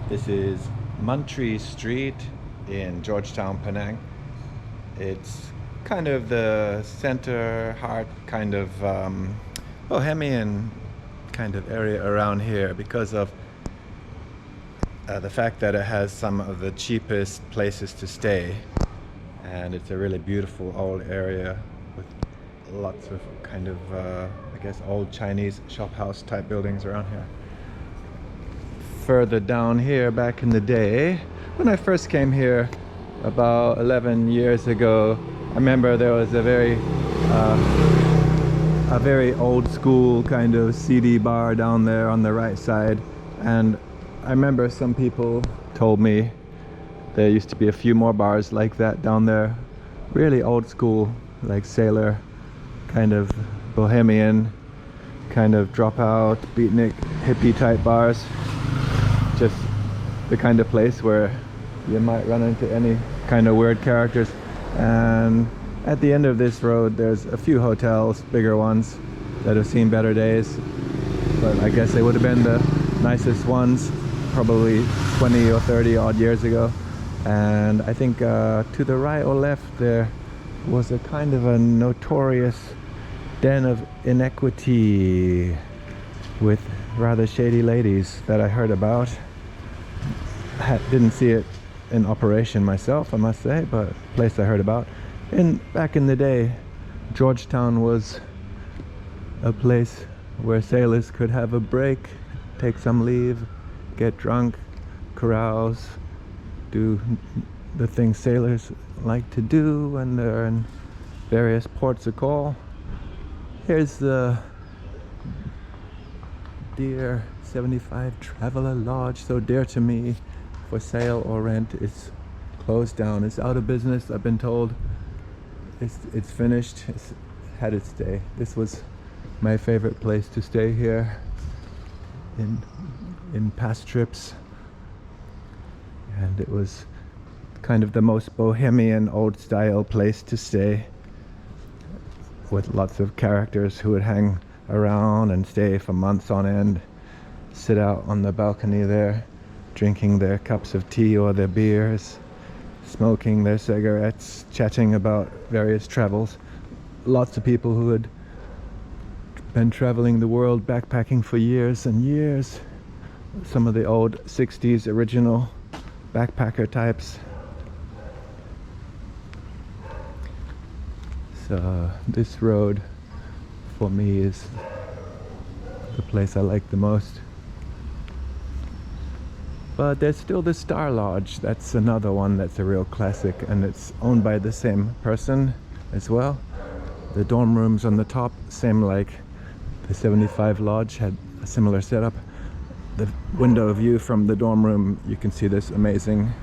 This is Mantri Street in Georgetown, Penang. It's kind of the center heart kind of bohemian kind of area around here because of the fact that it has some of the cheapest places to stay, and it's a really beautiful old area with lots of kind of I guess old Chinese shophouse type buildings around here. Further down here, back in the day when I first came here about 11 years ago, I remember there was a very old school kind of CD bar down there on the right side, and I remember some people told me there used to be a few more bars like that down there, really old school, like sailor kind of bohemian kind of dropout beatnik hippie type bars. Just the kind of place where you might run into any kind of weird characters. And at the end of this road there's a few hotels, bigger ones that have seen better days, but I guess they would have been the nicest ones probably 20 or 30 odd years ago. And I think to the right or left there was a kind of a notorious den of inequity with rather shady ladies that I heard about. Didn't see it in operation myself, I must say, but a place I heard about. And back in the day, Georgetown was a place where sailors could have a break, take some leave, get drunk, carouse, do the things sailors like to do when they're in various ports of call. Here's the dear 75 Traveler Lodge, so dear to me, for sale or rent. It's closed down, it's out of business, I've been told. It's finished, it's had its day. This was my favorite place to stay here in past trips, and it was kind of the most bohemian old style place to stay, with lots of characters who would hang around and stay for months on end, sit out on the balcony there, drinking their cups of tea or their beers, smoking their cigarettes, chatting about various travels. Lots of people who had been traveling the world backpacking for years and years. Some of the old 60s original backpacker types. So this road for me is the place I like the most. But there's still the Star Lodge. That's another one that's a real classic, and it's owned by the same person as well. The dorm rooms on the top, same like the 75 Lodge, had a similar setup. The window view from the dorm room, you can see this amazing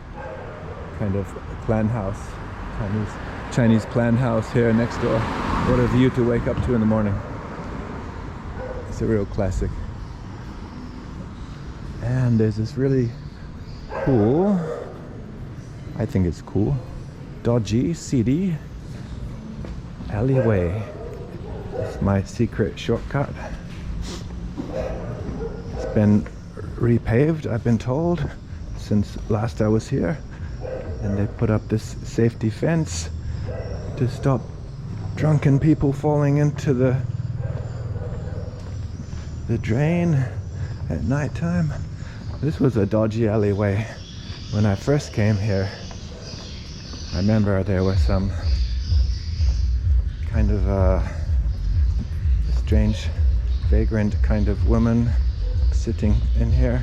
kind of clan house, Chinese clan house here next door. What a view to wake up to in the morning. It's a real classic. And there's this really cool, I think it's cool, dodgy, seedy alleyway. It's my secret shortcut. It's been repaved, I've been told, since last I was here, and they put up this safety fence to stop drunken people falling into the drain at nighttime. This was a dodgy alleyway when I first came here. I remember there was some kind of strange vagrant kind of woman sitting in here.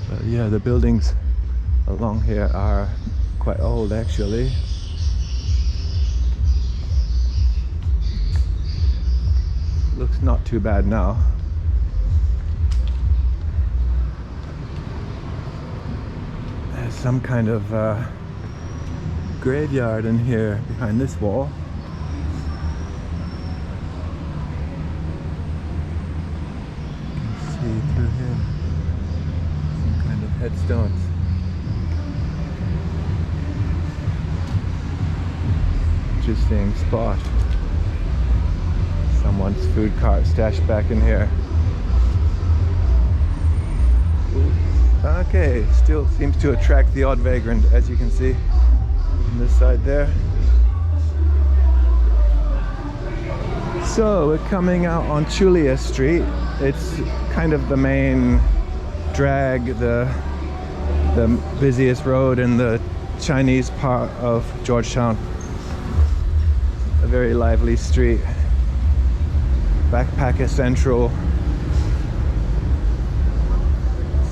But yeah, the buildings along here are quite old actually. Looks not too bad now. There's some kind of graveyard in here behind this wall. You can see through here some kind of headstones. Interesting spot. Someone's food cart stashed back in here. Okay, still seems to attract the odd vagrant, as you can see on this side there. So we're coming out on Chulia Street. It's kind of the main drag, the busiest road in the Chinese part of Georgetown. A very lively street. Backpacker Central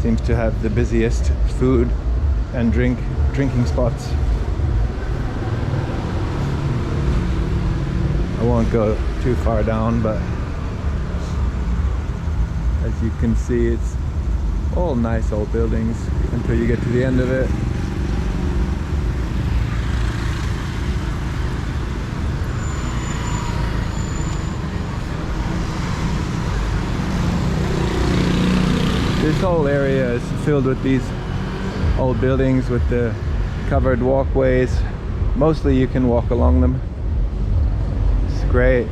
seems to have the busiest food and drinking spots. I won't go too far down, but as you can see, it's all nice old buildings until you get to the end of it. This whole area is filled with these old buildings with the covered walkways. Mostly you can walk along them. It's great.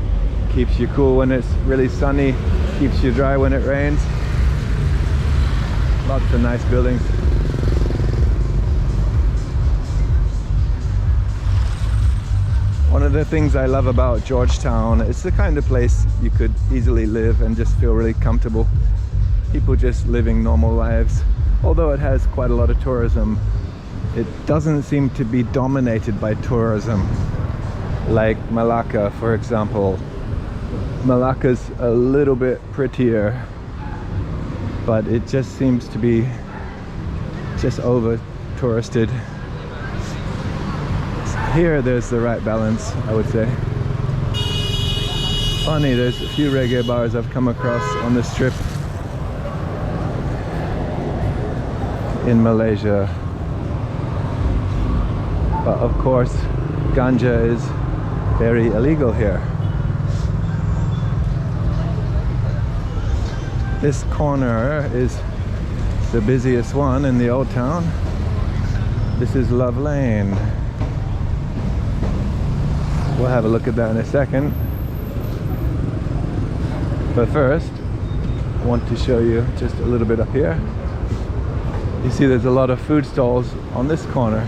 Keeps you cool when it's really sunny. Keeps you dry when it rains. Lots of nice buildings. One of the things I love about Georgetown, it's the kind of place you could easily live and just feel really comfortable. People just living normal lives. Although it has quite a lot of tourism, it doesn't seem to be dominated by tourism like Malacca, for example. Malacca's a little bit prettier, but it just seems to be just over touristed. Here there's the right balance, I would say. Funny, there's a few reggae bars I've come across on this trip in Malaysia, but of course ganja is very illegal here. This corner is the busiest one in the old town. This is Love Lane. We'll have a look at that in a second, but first I want to show you just a little bit up here. You see there's a lot of food stalls on this corner.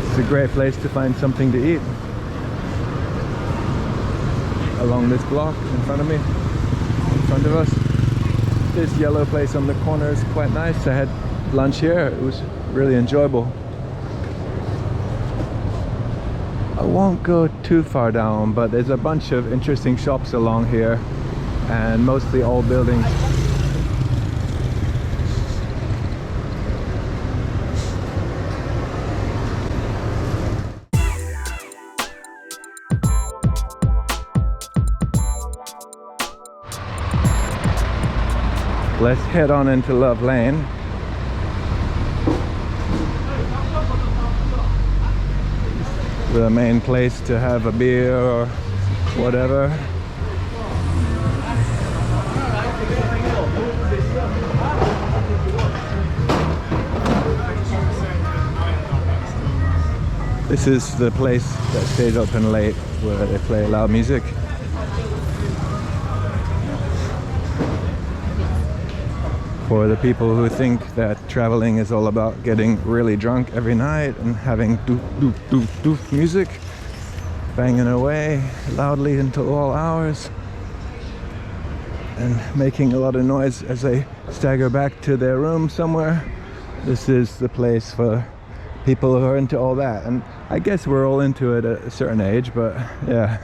It's a great place to find something to eat. Along this block in front of me, in front of us. This yellow place on the corner is quite nice. I had lunch here. It was really enjoyable. I won't go too far down, but there's a bunch of interesting shops along here and mostly old buildings. Let's head on into Love Lane. The main place to have a beer or whatever. This is the place that stays open late, where they play loud music. For the people who think that traveling is all about getting really drunk every night and having doof doof doof doof music banging away loudly until all hours and making a lot of noise as they stagger back to their room somewhere, this is the place for people who are into all that. And I guess we're all into it at a certain age, but yeah.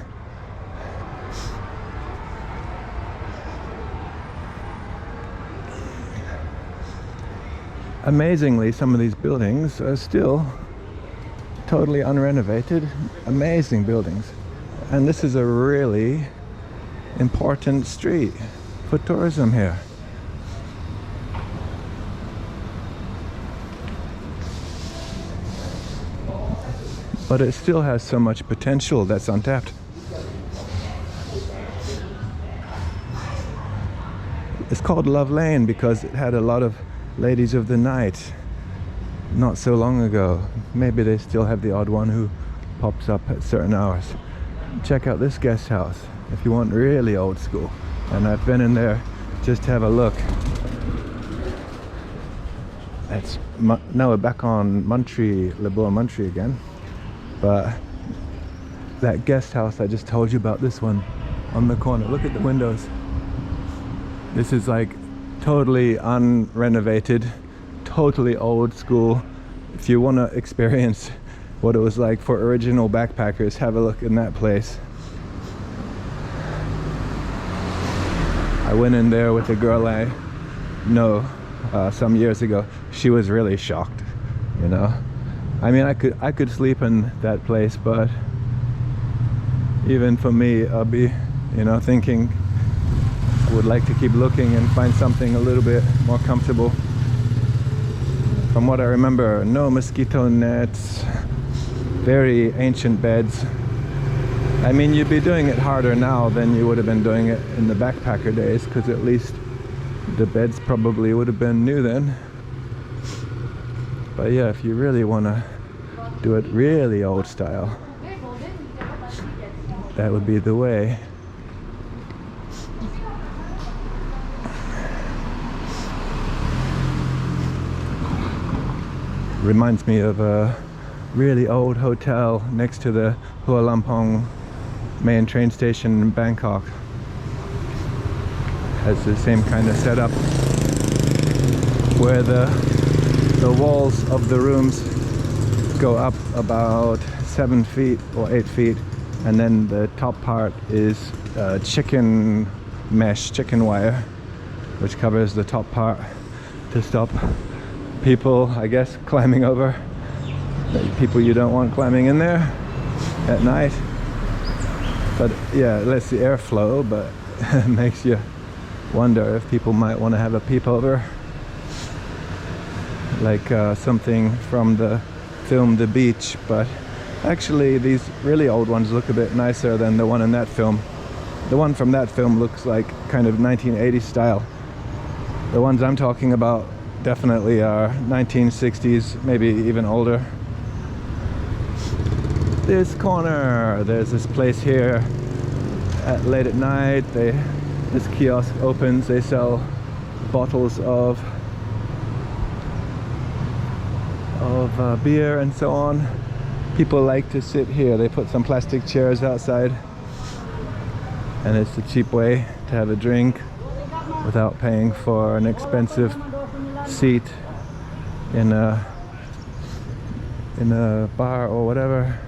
Amazingly, some of these buildings are still totally unrenovated. Amazing buildings. And this is a really important street for tourism here. But it still has so much potential that's untapped. It's called Love Lane because it had a lot of ladies of the night not so long ago. Maybe they still have the odd one who pops up at certain hours. check out this guest house if you want really old school. And I've been in there just to have a look. It's now we're back on Muntree, Liboa Muntree again, but that guest house I just told you about, this one on the corner, look at the windows. This is like totally unrenovated, totally old school. If you want to experience what it was like for original backpackers, have a look in that place. I went in there with a girl I know some years ago. She was really shocked, you know. I mean, I could sleep in that place, but even for me, I'll be, you know, thinking I would like to keep looking and find something a little bit more comfortable. From what I remember, no mosquito nets, very ancient beds. I mean, you'd be doing it harder now than you would have been doing it in the backpacker days, because at least the beds probably would have been new then. But yeah, if you really want to do it really old style, that would be the way. Reminds me of a really old hotel next to the Hua Lamphong main train station in Bangkok. Has the same kind of setup where the walls of the rooms go up about 7 feet or 8 feet, and then the top part is chicken mesh, chicken wire, which covers the top part to stop people, I guess, climbing over. People you don't want climbing in there at night. But yeah, it lets the air flow, but it makes you wonder if people might want to have a peep over, like something from the film The Beach. But actually these really old ones look a bit nicer than the one in that film. The one from that film looks like kind of 1980s style. The ones I'm talking about definitely are 1960s, maybe even older. This corner, there's this place here late at night. This kiosk opens, they sell bottles of beer and so on. People like to sit here. They put some plastic chairs outside, and it's a cheap way to have a drink without paying for an expensive seat in a bar or whatever.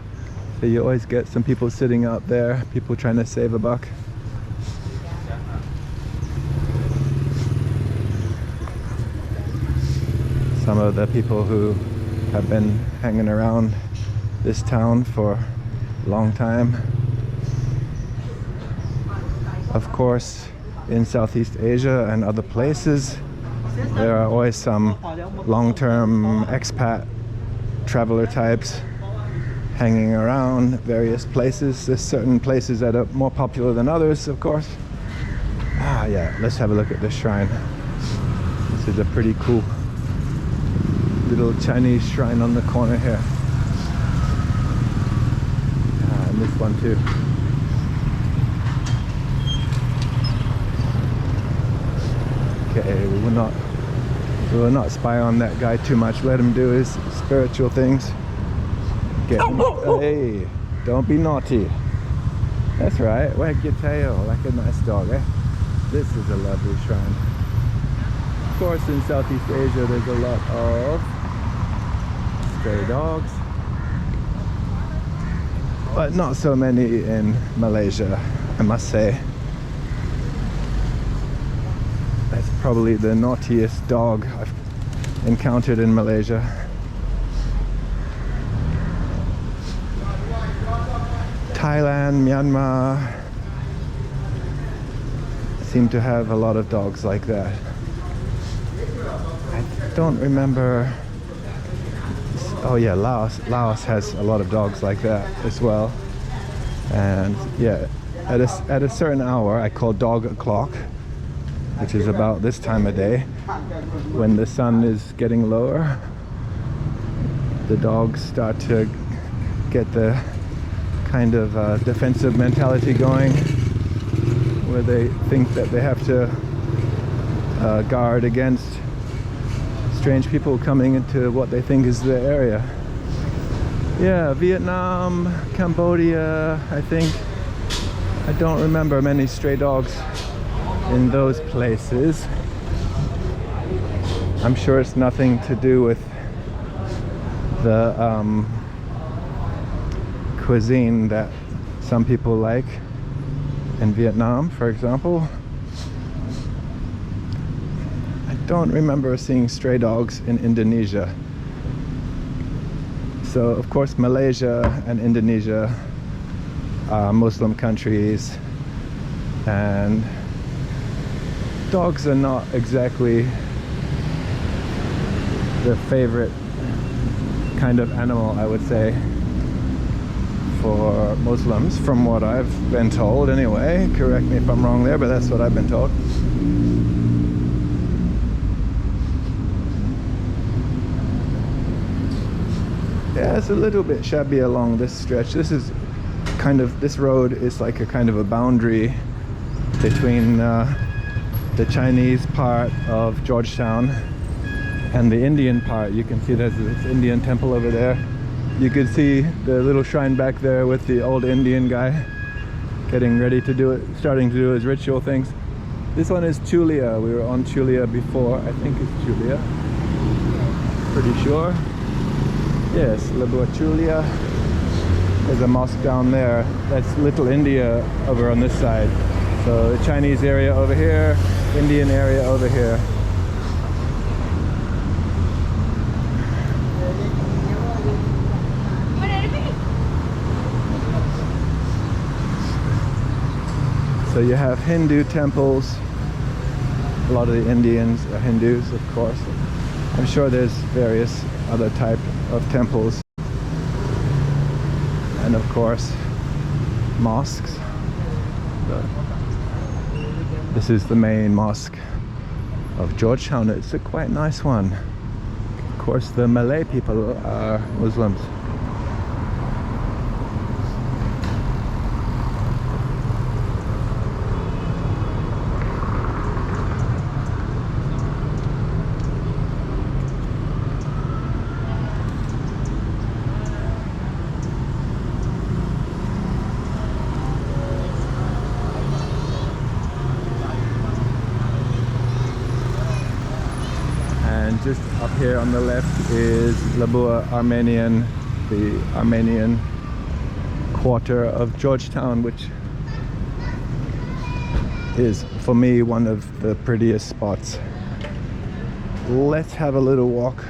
So you always get some people sitting out there, people trying to save a buck. Some of the people who have been hanging around this town for a long time. Of course, in Southeast Asia and other places, there are always some long-term expat traveler types hanging around various places. There's certain places that are more popular than others, of course. Ah, yeah, let's have a look at this shrine. This is a pretty cool little Chinese shrine on the corner here. And this one too. Okay, we will not spy on that guy too much. Let him do his spiritual things. Hey, don't be naughty. That's right, wag your tail like a nice dog, eh? This is a lovely shrine. Of course, in Southeast Asia there's a lot of stray dogs, but not so many in Malaysia, I must say. That's probably the naughtiest dog I've encountered in Malaysia. Thailand, Myanmar seem to have a lot of dogs like that. I don't remember. Oh yeah, Laos has a lot of dogs like that as well. And yeah, at a certain hour, I call dog o'clock, which is about this time of day, when the sun is getting lower. The dogs start to get the kind of defensive mentality going, where they think that they have to guard against strange people coming into what they think is their area. Yeah, Vietnam, Cambodia, I think. I don't remember many stray dogs in those places. I'm sure it's nothing to do with the cuisine that some people like in Vietnam, for example. I don't remember seeing stray dogs in Indonesia. So of course Malaysia and Indonesia are Muslim countries, and dogs are not exactly the favorite kind of animal, I would say, for Muslims, from what I've been told anyway. Correct me if I'm wrong there, but that's what I've been told. Yeah, it's a little bit shabby along this stretch. This is kind of, this road is like a kind of a boundary between the Chinese part of Georgetown and the Indian part. You can see there's this Indian temple over there. You could see the little shrine back there with the old Indian guy getting ready to do it, starting to do his ritual things. This one is Chulia. We were on Chulia before. I think it's Chulia. Pretty sure. Yes, Labua Chulia. There's a mosque down there. That's Little India over on this side. So the Chinese area over here, Indian area over here. So you have Hindu temples. A lot of the Indians are Hindus, of course. I'm sure there's various other type of temples. And of course, mosques. This is the main mosque of Georgetown. It's a quite nice one. Of course, the Malay people are Muslims. Just up here on the left is Labua Armenian, the Armenian quarter of Georgetown, which is, for me, one of the prettiest spots. Let's have a little walk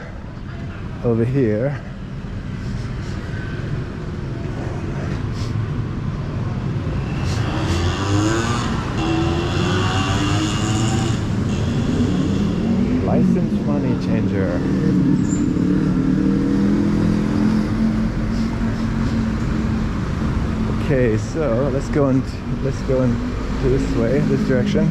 over here. Licensed money changer. Okay, so let's go into this way, this direction.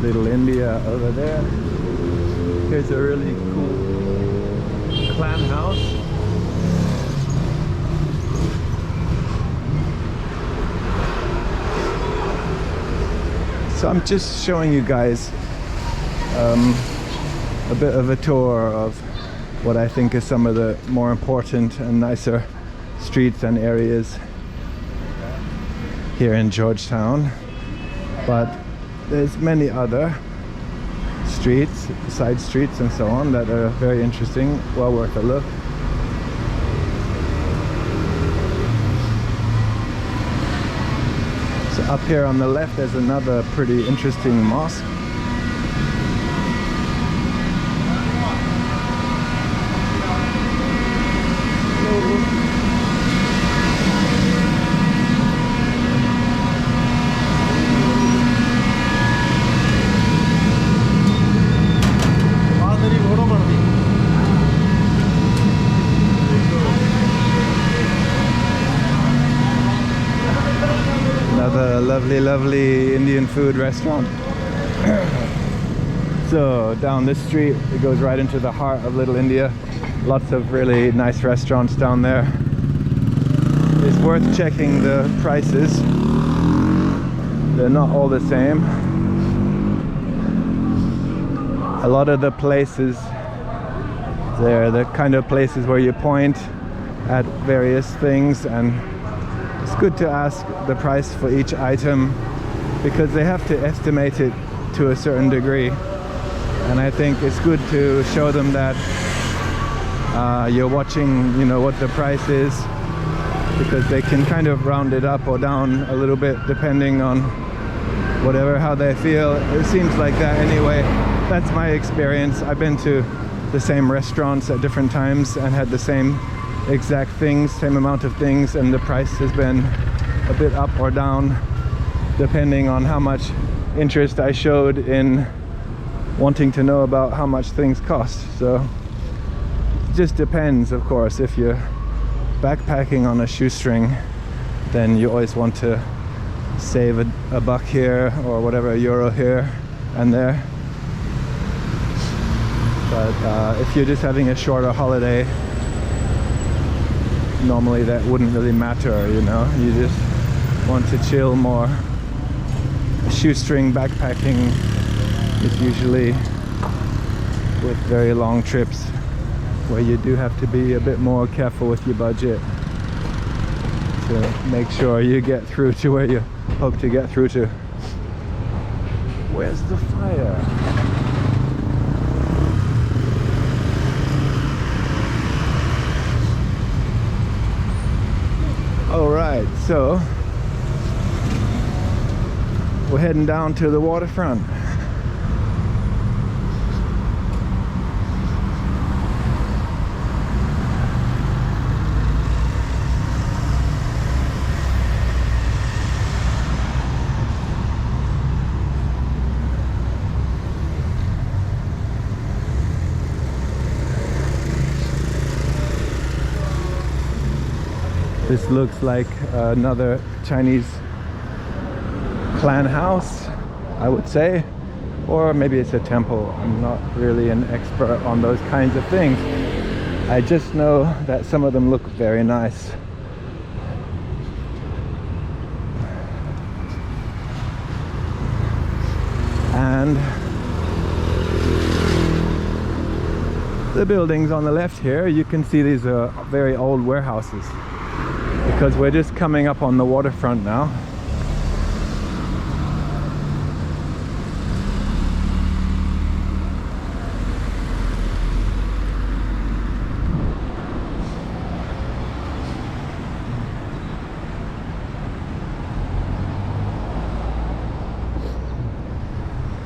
Little India over there. Here's a really cool clan house. So I'm just showing you guys a bit of a tour of what I think is some of the more important and nicer streets and areas here in Georgetown. But there's many other streets, side streets and so on that are very interesting, well worth a look. So up here on the left there's another pretty interesting mosque. Another lovely Indian food restaurant. So down this street, it goes right into the heart of Little India. Lots of really nice restaurants down there. It's worth checking the prices. They're not all the same. A lot of the places, they're the kind of places where you point at various things, and it's good to ask the price for each item because they have to estimate it to a certain degree. And I think it's good to show them that you're watching, you know, what the price is, because they can kind of round it up or down a little bit depending on how they feel. It seems like that anyway. That's my experience. I've been to the same restaurants at different times and had the same exact things, same amount of things, and the price has been a bit up or down depending on how much interest I showed in wanting to know about how much things cost. So it just depends, of course. If you're backpacking on a shoestring, then you always want to save a buck here or whatever, a euro here and there. But if you're just having a shorter holiday, normally that wouldn't really matter, you know. You just want to chill more. Shoestring backpacking is usually with very long trips where you do have to be a bit more careful with your budget to make sure you get through to where you hope to get through to. Where's the fire? Alright, so we're heading down to the waterfront. This looks like another Chinese clan house, I would say, or maybe it's a temple. I'm not really an expert on those kinds of things. I just know that some of them look very nice. And the buildings on the left here, you can see these are very old warehouses, because we're just coming up on the waterfront now.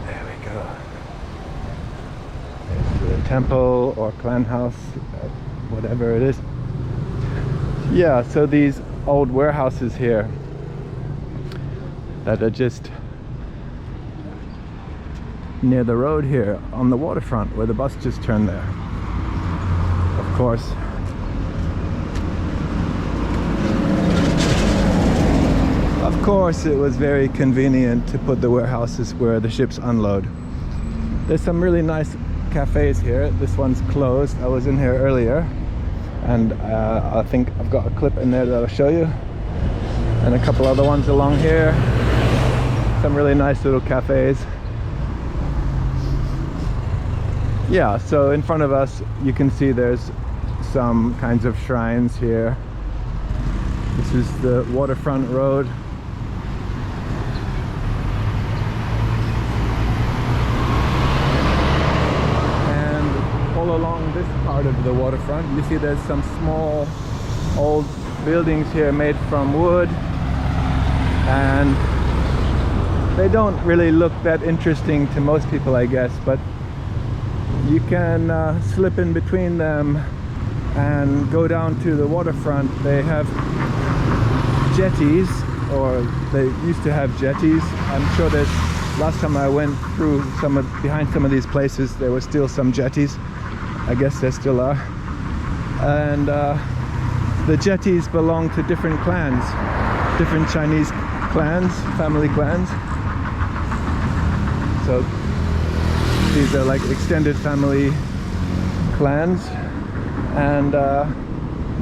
There we go. There's the temple or clan house, whatever it is. Yeah, so these old warehouses here that are just near the road here on the waterfront where the bus just turned there. Of course, it was very convenient to put the warehouses where the ships unload. There's some really nice cafes here. This one's closed. I was in here earlier, and I think I've got a clip in there that I'll show you, and a couple other ones along here. Some really nice little cafes. Yeah, so in front of us you can see there's some kinds of shrines here. This is the waterfront road. Along this part of the waterfront, you see there's some small old buildings here made from wood, and they don't really look that interesting to most people, I guess, but you can slip in between them and go down to the waterfront. They have jetties, or they used to have jetties. I'm sure there's, last time I went through behind some of these places, there were still some jetties. I guess there still are. And the jetties belong to different clans, different Chinese clans, family clans. So these are like extended family clans, and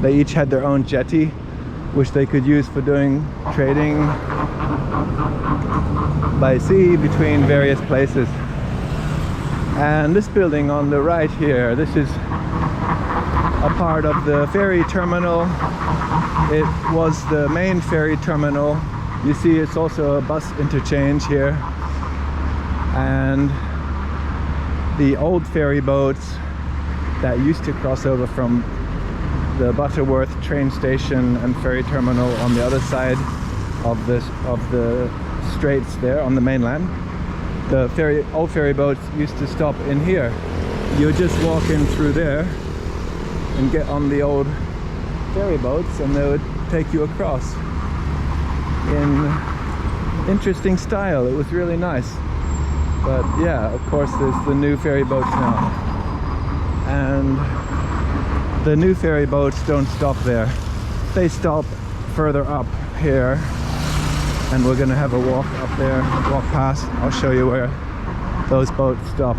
they each had their own jetty, which they could use for doing trading by sea between various places. And this building on the right here, this is a part of the ferry terminal. It was the main ferry terminal. You see it's also a bus interchange here. And the old ferry boats that used to cross over from the Butterworth train station and ferry terminal on the other side of the straits there on the mainland. The old ferry boats used to stop in here. You would just walk in through there and get on the old ferry boats, and they would take you across in interesting style. It was really nice. But yeah, of course there's the new ferry boats now, and the new ferry boats don't stop there. They stop further up here, and we're gonna have a walk up there, walk past. I'll show you where those boats stop.